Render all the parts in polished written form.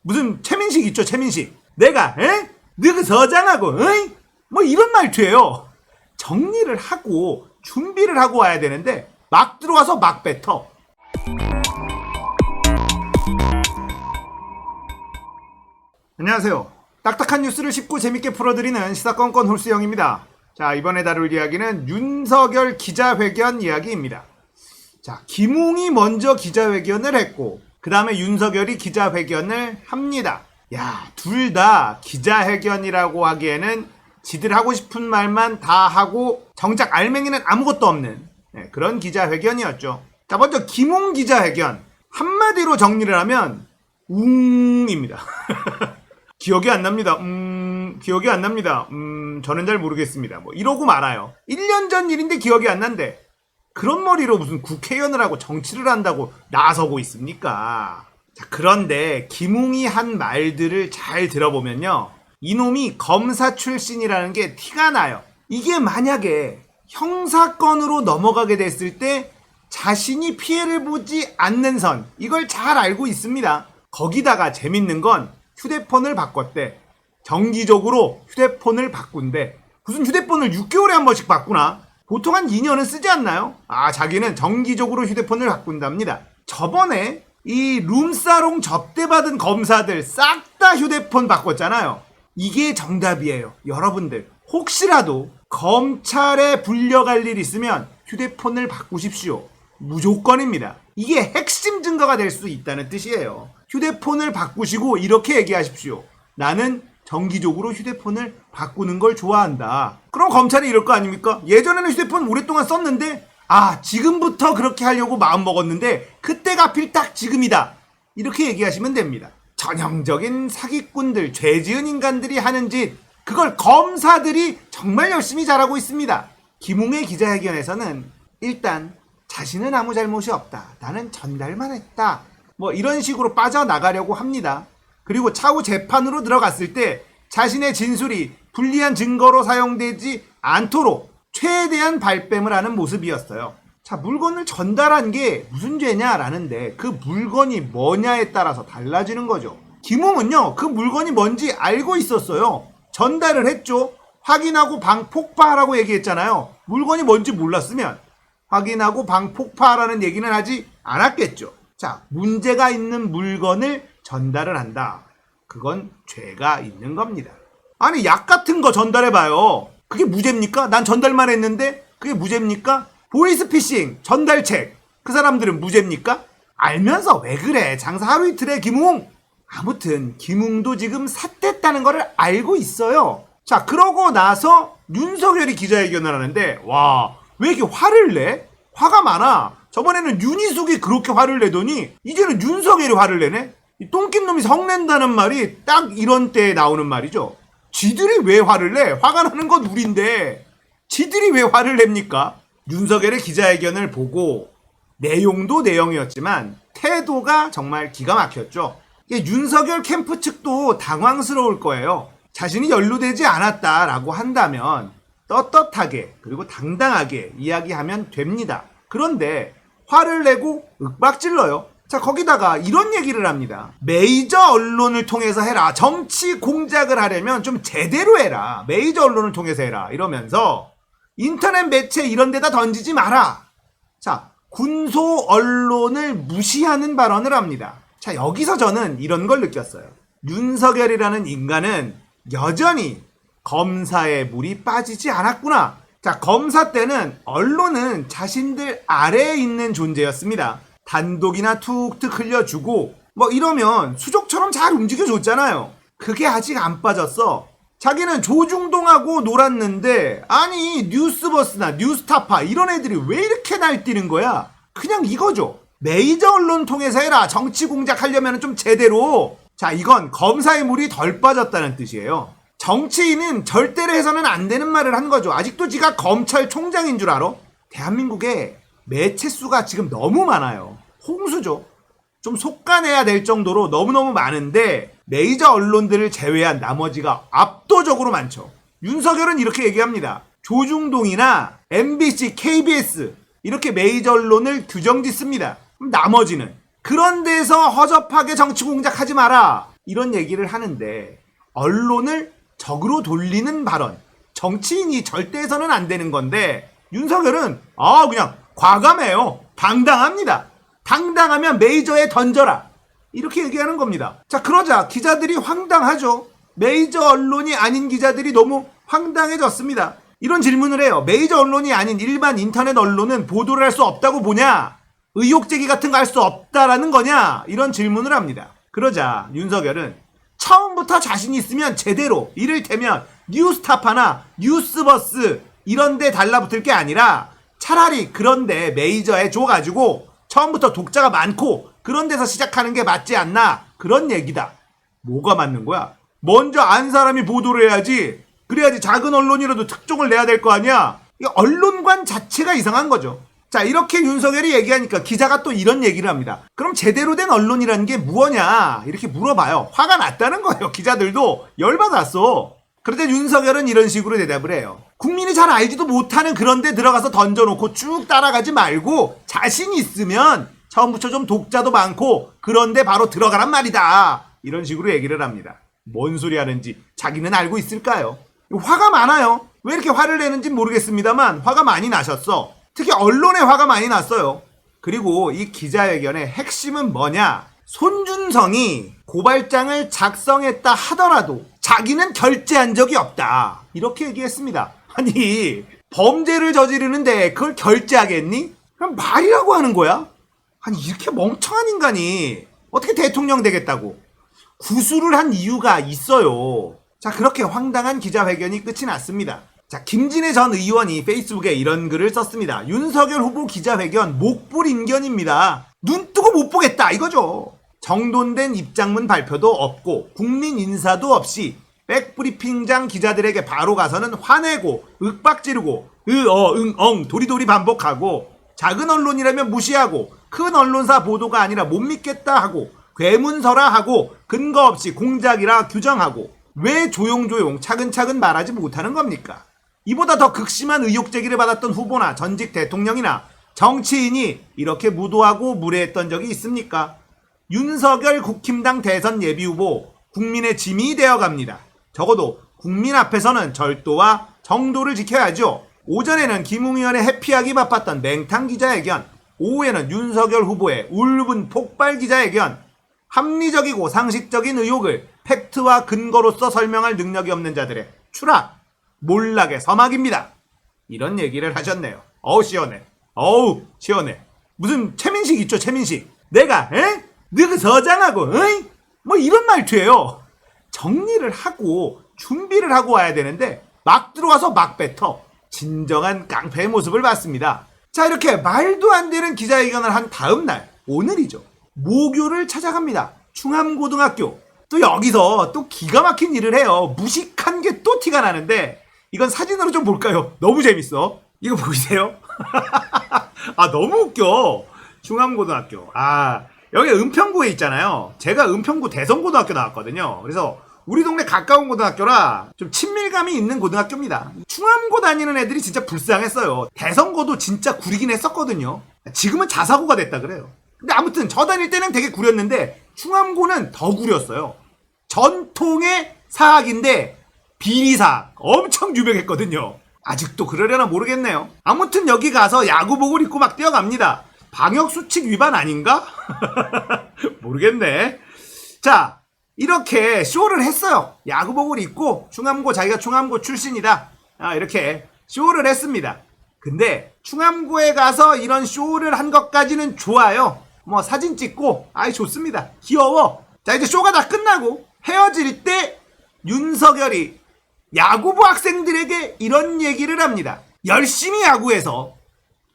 무슨 최민식 있죠, 최민식. 내가 너그 서장하고 뭐 이런 말투예요. 정리를 하고 준비를 하고 와야 되는데 막 들어와서 막 뱉어. 안녕하세요. 딱딱한 뉴스를 쉽고 재밌게 풀어드리는 시사건건 홀수영입니다. 자, 이번에 다룰 이야기는 윤석열 기자회견 이야기입니다. 자, 김웅이 먼저 기자회견을 했고 그 다음에 윤석열이 기자회견을 합니다. 야, 둘 다 기자회견이라고 하기에는 지들 하고 싶은 말만 다 하고 정작 알맹이는 아무것도 없는 그런 기자회견이었죠. 자, 먼저 김웅 기자회견 한마디로 정리를 하면 웅입니다. 기억이 안 납니다. 기억이 안 납니다. 저는 잘 모르겠습니다. 뭐 이러고 말아요. 1년 전 일인데 기억이 안 난대. 그런 머리로 무슨 국회의원을 하고 정치를 한다고 나서고 있습니까? 자, 그런데 김웅이 한 말들을 잘 들어보면요. 이놈이 검사 출신이라는 게 티가 나요. 이게 만약에 형사건으로 넘어가게 됐을 때 자신이 피해를 보지 않는 선, 이걸 잘 알고 있습니다. 거기다가 재밌는 건 휴대폰을 바꿨대. 정기적으로 휴대폰을 바꾼대. 무슨 휴대폰을 6개월에 한 번씩 바꾸나? 보통 한 2년은 쓰지 않나요? 아, 자기는 정기적으로 휴대폰을 바꾼답니다. 저번에 이 룸사롱 접대받은 검사들 싹 다 휴대폰 바꿨잖아요. 이게 정답이에요. 여러분들 혹시라도 검찰에 불려갈 일 있으면 휴대폰을 바꾸십시오. 무조건입니다. 이게 핵심 증거가 될 수 있다는 뜻이에요. 휴대폰을 바꾸시고 이렇게 얘기하십시오. 나는 정기적으로 휴대폰을 바꾸는 걸 좋아한다. 그럼 검찰이 이럴 거 아닙니까? 예전에는 휴대폰 오랫동안 썼는데 지금부터 그렇게 하려고 마음먹었는데 그때가 하필 딱 지금이다. 이렇게 얘기하시면 됩니다. 전형적인 사기꾼들, 죄 지은 인간들이 하는 짓, 그걸 검사들이 정말 열심히 잘하고 있습니다. 김웅의 기자회견에서는 일단 자신은 아무 잘못이 없다. 나는 전달만 했다. 뭐 이런 식으로 빠져나가려고 합니다. 그리고 차후 재판으로 들어갔을 때 자신의 진술이 불리한 증거로 사용되지 않도록 최대한 발뺌을 하는 모습이었어요. 자, 물건을 전달한 게 무슨 죄냐라는데 그 물건이 뭐냐에 따라서 달라지는 거죠. 김웅은요, 그 물건이 뭔지 알고 있었어요. 전달을 했죠. 확인하고 방폭파하라고 얘기했잖아요. 물건이 뭔지 몰랐으면 확인하고 방폭파하라는 얘기는 하지 않았겠죠. 자, 문제가 있는 물건을 전달을 한다. 그건 죄가 있는 겁니다. 아니, 약 같은 거 전달해봐요. 그게 무죄입니까? 난 전달만 했는데 그게 무죄입니까? 보이스피싱, 전달책, 그 사람들은 무죄입니까? 알면서 왜 그래? 장사 하루 이틀에 김웅! 아무튼 김웅도 지금 삿됐다는 거를 알고 있어요. 자, 그러고 나서 윤석열이 기자회견을 하는데 와, 왜 이렇게 화를 내? 화가 많아. 저번에는 윤희숙이 그렇게 화를 내더니 이제는 윤석열이 화를 내네? 이 똥낀놈이 성낸다는 말이 딱 이런 때에 나오는 말이죠. 지들이 왜 화를 내? 화가 나는 건 우린데 지들이 왜 화를 냅니까? 윤석열의 기자회견을 보고 내용도 내용이었지만 태도가 정말 기가 막혔죠. 윤석열 캠프 측도 당황스러울 거예요. 자신이 연루되지 않았다라고 한다면 떳떳하게 그리고 당당하게 이야기하면 됩니다. 그런데 화를 내고 윽박질러요. 자, 거기다가 이런 얘기를 합니다. 메이저 언론을 통해서 해라. 정치 공작을 하려면 좀 제대로 해라. 메이저 언론을 통해서 해라. 이러면서 인터넷 매체 이런 데다 던지지 마라. 자, 군소 언론을 무시하는 발언을 합니다. 자, 여기서 저는 이런 걸 느꼈어요. 윤석열이라는 인간은 여전히 검사의 물이 빠지지 않았구나. 자, 검사 때는 언론은 자신들 아래에 있는 존재였습니다. 단독이나 툭툭 흘려주고 뭐 이러면 수족처럼 잘 움직여줬잖아요. 그게 아직 안 빠졌어. 자기는 조중동하고 놀았는데 아니 뉴스버스나 뉴스타파 이런 애들이 왜 이렇게 날뛰는 거야? 그냥 이거죠. 메이저 언론 통해서 해라. 정치 공작하려면 좀 제대로. 자, 이건 검사의 물이 덜 빠졌다는 뜻이에요. 정치인은 절대로 해서는 안 되는 말을 한 거죠. 아직도 지가 검찰총장인 줄 알아? 대한민국에 매체 수가 지금 너무 많아요. 홍수죠. 좀 속가내야 될 정도로 너무너무 많은데 메이저 언론들을 제외한 나머지가 압도적으로 많죠. 윤석열은 이렇게 얘기합니다. 조중동이나 MBC, KBS 이렇게 메이저 언론을 규정 짓습니다. 그럼 나머지는 그런 데서 허접하게 정치 공작하지 마라. 이런 얘기를 하는데 언론을 적으로 돌리는 발언, 정치인이 절대 해서는 안 되는 건데 윤석열은 그냥 과감해요. 당당합니다. 당당하면 메이저에 던져라. 이렇게 얘기하는 겁니다. 자, 그러자 기자들이 황당하죠. 메이저 언론이 아닌 기자들이 너무 황당해졌습니다. 이런 질문을 해요. 메이저 언론이 아닌 일반 인터넷 언론은 보도를 할 수 없다고 보냐? 의혹 제기 같은 거 할 수 없다라는 거냐? 이런 질문을 합니다. 그러자 윤석열은 처음부터 자신 있으면 제대로, 이를테면 뉴스타파나 뉴스버스 이런 데 달라붙을 게 아니라 차라리 그런 데 메이저에 줘가지고 처음부터 독자가 많고 그런 데서 시작하는 게 맞지 않나? 그런 얘기다. 뭐가 맞는 거야? 먼저 안 사람이 보도를 해야지. 그래야지 작은 언론이라도 특종을 내야 될 거 아니야? 이 언론관 자체가 이상한 거죠. 자, 이렇게 윤석열이 얘기하니까 기자가 또 이런 얘기를 합니다. 그럼 제대로 된 언론이라는 게 뭐냐? 이렇게 물어봐요. 화가 났다는 거예요. 기자들도 열받았어. 그런데 윤석열은 이런 식으로 대답을 해요. 국민이 잘 알지도 못하는 그런 데 들어가서 던져놓고 쭉 따라가지 말고 자신 있으면 처음부터 좀 독자도 많고 그런 데 바로 들어가란 말이다. 이런 식으로 얘기를 합니다. 뭔 소리 하는지 자기는 알고 있을까요? 화가 많아요. 왜 이렇게 화를 내는지 모르겠습니다만 화가 많이 나셨어. 특히 언론에 화가 많이 났어요. 그리고 이 기자회견의 핵심은 뭐냐? 손준성이 고발장을 작성했다 하더라도 자기는 결재한 적이 없다. 이렇게 얘기했습니다. 아니, 범죄를 저지르는데 그걸 결재하겠니? 그럼 말이라고 하는 거야? 아니, 이렇게 멍청한 인간이 어떻게 대통령 되겠다고? 구술을 한 이유가 있어요. 자, 그렇게 황당한 기자회견이 끝이 났습니다. 자, 김진애 전 의원이 페이스북에 이런 글을 썼습니다. 윤석열 후보 기자회견 목불인견입니다. 눈 뜨고 못 보겠다 이거죠. 정돈된 입장문 발표도 없고 국민 인사도 없이 백브리핑장 기자들에게 바로 가서는 화내고 윽박지르고 응 도리도리 반복하고 작은 언론이라면 무시하고 큰 언론사 보도가 아니라 못 믿겠다 하고 괴문서라 하고 근거 없이 공작이라 규정하고 왜 조용조용 차근차근 말하지 못하는 겁니까? 이보다 더 극심한 의혹 제기를 받았던 후보나 전직 대통령이나 정치인이 이렇게 무도하고 무례했던 적이 있습니까? 윤석열 국힘당 대선 예비후보 국민의 짐이 되어갑니다. 적어도 국민 앞에서는 절도와 정도를 지켜야죠. 오전에는 김웅 의원의 회피하기 바빴던 맹탕 기자회견, 오후에는 윤석열 후보의 울분 폭발 기자회견, 합리적이고 상식적인 의혹을 팩트와 근거로서 설명할 능력이 없는 자들의 추락, 몰락의 서막입니다. 이런 얘기를 하셨네요. 시원해. 시원해. 무슨 최민식 있죠, 최민식. 내가 너그 서장하고 뭐 이런 말투예요. 정리를 하고 준비를 하고 와야 되는데 막 들어와서 막 뱉어. 진정한 깡패의 모습을 봤습니다. 자, 이렇게 말도 안 되는 기자회견을 한 다음 날, 오늘이죠. 모교를 찾아갑니다. 충암고등학교. 또 여기서 또 기가 막힌 일을 해요. 무식한 게 또 티가 나는데 이건 사진으로 좀 볼까요? 너무 재밌어. 이거 보이세요? 너무 웃겨. 충암고등학교. 여기 은평구에 있잖아요. 제가 은평구 대성고등학교 나왔거든요. 그래서 우리 동네 가까운 고등학교라 좀 친밀감이 있는 고등학교입니다. 충암고 다니는 애들이 진짜 불쌍했어요. 대성고도 진짜 구리긴 했었거든요. 지금은 자사고가 됐다 그래요. 근데 아무튼 저 다닐 때는 되게 구렸는데 충암고는 더 구렸어요. 전통의 사학인데 비리사학 엄청 유명했거든요. 아직도 그러려나 모르겠네요. 아무튼 여기 가서 야구복을 입고 막 뛰어갑니다. 방역수칙 위반 아닌가? 모르겠네. 자, 이렇게 쇼를 했어요. 야구복을 입고 자기가 충암고 출신이다. 이렇게 쇼를 했습니다. 근데 충암고에 가서 이런 쇼를 한 것까지는 좋아요. 뭐 사진 찍고 좋습니다. 귀여워. 자, 이제 쇼가 다 끝나고 헤어질 때 윤석열이 야구부 학생들에게 이런 얘기를 합니다. 열심히 야구해서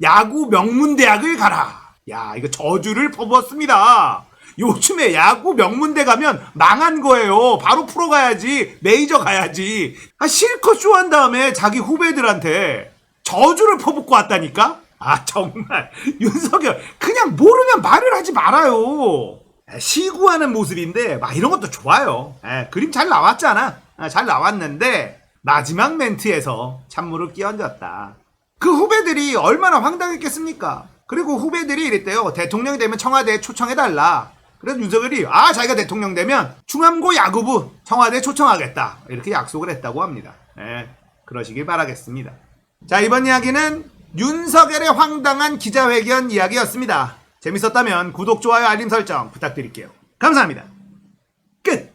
야구 명문대학을 가라. 야, 이거 저주를 퍼부었습니다. 요즘에 야구 명문대 가면 망한 거예요. 바로 프로 가야지, 메이저 가야지. 실컷 쇼한 다음에 자기 후배들한테 저주를 퍼붓고 왔다니까? 정말 윤석열 그냥 모르면 말을 하지 말아요. 시구하는 모습인데 이런 것도 좋아요. 그림 잘 나왔잖아. 잘 나왔는데 마지막 멘트에서 찬물을 끼얹었다. 그 후배들이 얼마나 황당했겠습니까? 그리고 후배들이 이랬대요. 대통령이 되면 청와대에 초청해달라. 그래서 윤석열이 자기가 대통령 되면 충암고 야구부 청와대 초청하겠다 이렇게 약속을 했다고 합니다. 네, 그러시길 바라겠습니다. 자, 이번 이야기는 윤석열의 황당한 기자회견 이야기였습니다. 재밌었다면 구독, 좋아요, 알림 설정 부탁드릴게요. 감사합니다. 끝!